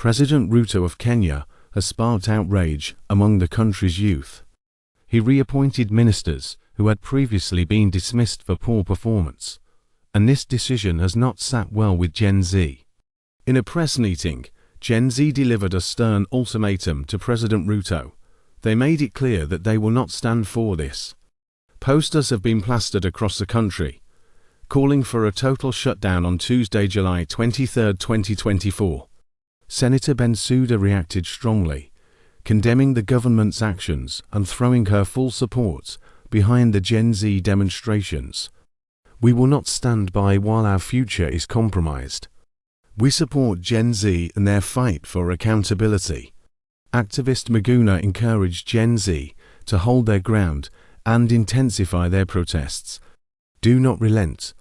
President Ruto of Kenya has sparked outrage among the country's youth. He reappointed ministers who had previously been dismissed for poor performance, and this decision has not sat well with Gen Z. In a press meeting, Gen Z delivered a stern ultimatum to President Ruto. They made it clear that they will not stand for this. Posters have been plastered across the country, calling for a total shutdown on Tuesday, July 23, 2024. Senator Bensouda reacted strongly, condemning the government's actions and throwing her full support behind the Gen Z demonstrations. "We will not stand by while our future is compromised. We support Gen Z and their fight for accountability." Activist Maguna encouraged Gen Z to hold their ground and intensify their protests. "Do not relent.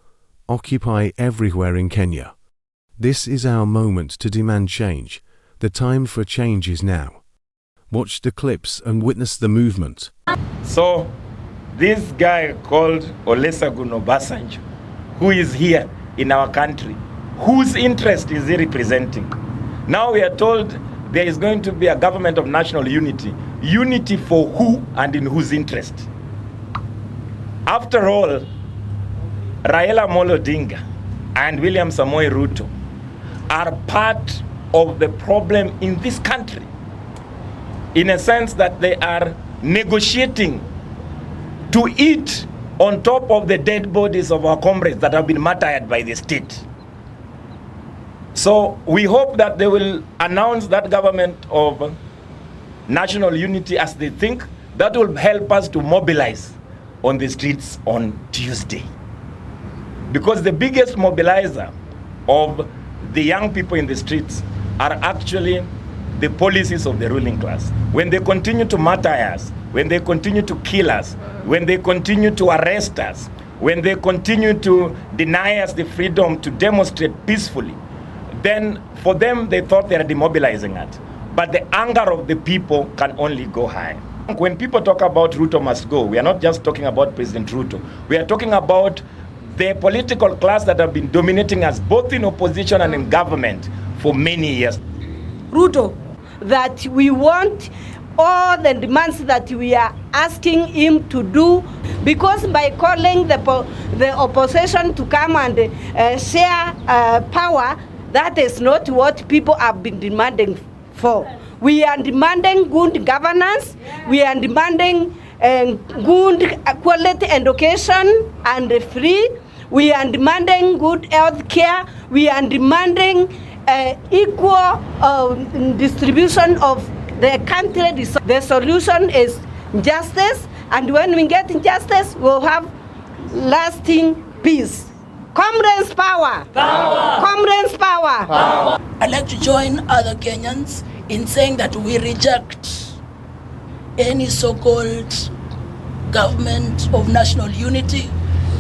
Occupy everywhere in Kenya. This is our moment to demand change. The time for change is now." Watch the clips and witness the movement. So, this guy called Olusegun Obasanjo, who is here in our country, whose interest is he representing? Now we are told there is going to be a government of national unity. Unity for who and in whose interest? After all, Raila Amolo Odinga and William Samoei Ruto are part of the problem in this country, in a sense that they are negotiating to eat on top of the dead bodies of our comrades that have been martyred by the state. So we hope that they will announce that government of national unity as they think. That will help us to mobilize on the streets on Tuesday. Because the biggest mobilizer of the young people in the streets are actually the policies of the ruling class. When they continue to martyr us, when they continue to kill us, when they continue to arrest us, when they continue to deny us the freedom to demonstrate peacefully, then for them they thought they are demobilizing us. But the anger of the people can only go high. When people talk about Ruto must go, we are not just talking about President Ruto. We are talking about the political class that have been dominating us both in opposition and in government for many years. Ruto, that we want all the demands that we are asking him to do, because by calling the opposition to come and share power, that is not what people have been demanding for. We are demanding good governance, we are demanding good quality education and free, we are demanding good health care, we are demanding equal distribution of the country. The solution is justice, and when we get justice, we'll have lasting peace. Comrades power! Power! Comrades power! Power! I'd like to join other Kenyans in saying that we reject any so-called government of national unity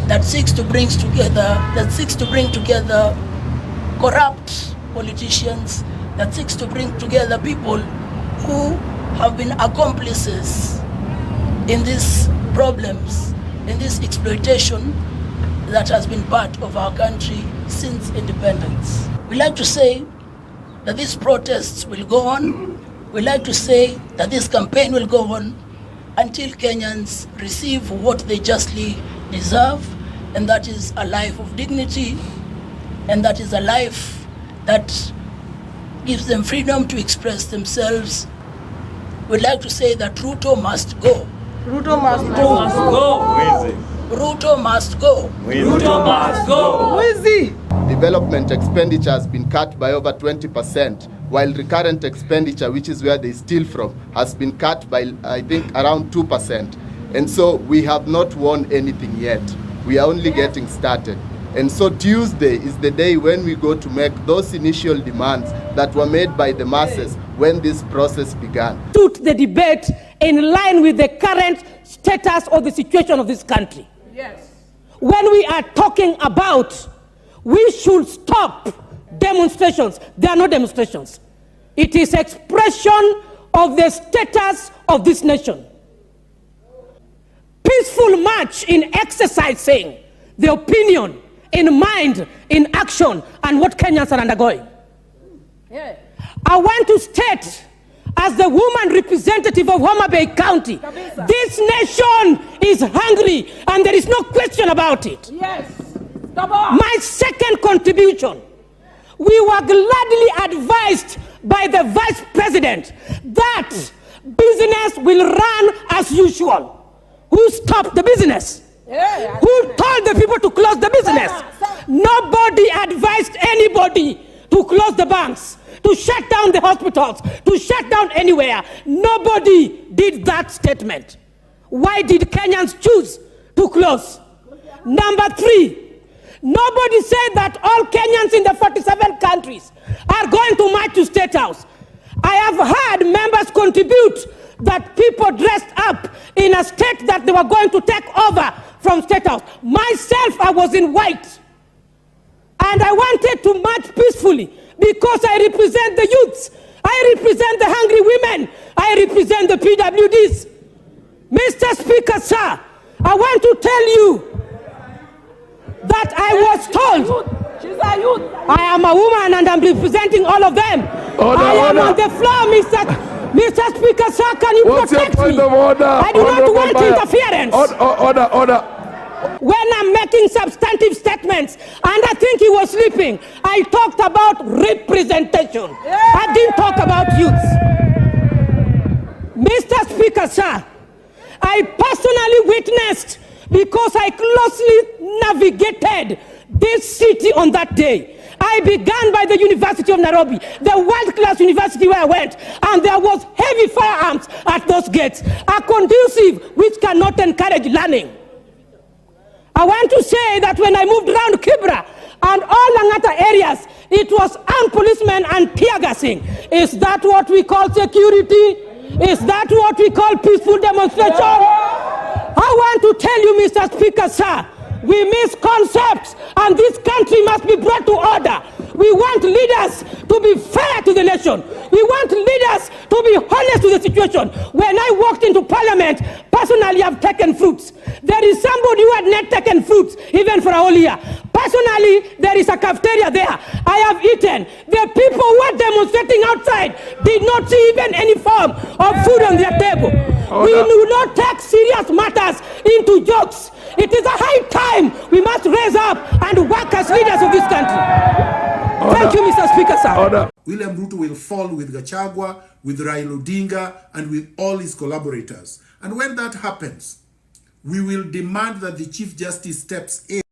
that seeks to bring together corrupt politicians, that seeks to bring together people who have been accomplices in these problems, in this exploitation that has been part of our country since independence. We like to say that these protests will go on. We like to say that this campaign will go on until Kenyans receive what they justly deserve, and that is a life of dignity, and that is a life that gives them freedom to express themselves. We'd like to say that Ruto must go. Ruto must go. Ruto must go. Ruto must go. Who is he? Development expenditure has been cut by over 20%, while recurrent expenditure, which is where they steal from, has been cut by, I think, around 2%. And so we have not won anything yet. We are only getting started. And so Tuesday is the day when we go to make those initial demands that were made by the masses when this process began. Put the debate in line with the current status of the situation of this country. Yes. When we are talking about we should stop demonstrations, they are not demonstrations. It is expression of the status of this nation. Peaceful march in exercising the opinion, in mind, in action, and what Kenyans are undergoing. Yeah. I want to state, as the woman representative of Homa Bay County, this nation is hungry and there is no question about it. Yes. My second contribution, we were gladly advised by the Vice President that business will run as usual. Who stopped the business? Who told the people to close the business? Nobody advised anybody to close the banks, to shut down the hospitals, to shut down anywhere. Nobody did that statement. Why did Kenyans choose to close? Number 3, nobody said that all Kenyans in the 47 countries are going to march to State House. I have heard members contribute that people dressed up in a state that they were going to take over from State House. Myself, I was in white. And I wanted to march peacefully because I represent the youths. I represent the hungry women. I represent the PWDs. Mr. Speaker, sir, I want to tell you that I was told I am a woman and I'm representing all of them. I am on the floor, Mr. Speaker, sir, can you protect me? I do not want interference. Order. When I'm making substantive statements, and I think he was sleeping, I talked about representation. I didn't talk about youths. Mr. Speaker, sir, I personally witnessed, because I closely navigated this city on that day. I began by the University of Nairobi, the world-class university where I went, and there was heavy firearms at those gates, a conducive which cannot encourage learning. I want to say that when I moved around Kibra and all Langata areas, it was armed policemen and tear gassing. Is that what we call security? Is that what we call peaceful demonstration? I want to tell you, Mr. Speaker, sir, we miss concepts, and this country must be brought to order. We want leaders to be fair to the nation. We want leaders to be honest to the situation. When I walked into Parliament, personally, I've taken fruits. There is somebody who had not taken fruits, even for a whole year. Personally, there is a cafeteria there. I have eaten. The people who are demonstrating outside did not see even any form of food on their table. We do not take serious matters into jokes. It is a high time we must raise up and work as leaders of this country. Thank you, Mr. Speaker, sir. William Ruto will fall with Gachagua, with Raila Odinga, and with all his collaborators. And when that happens, we will demand that the Chief Justice steps in.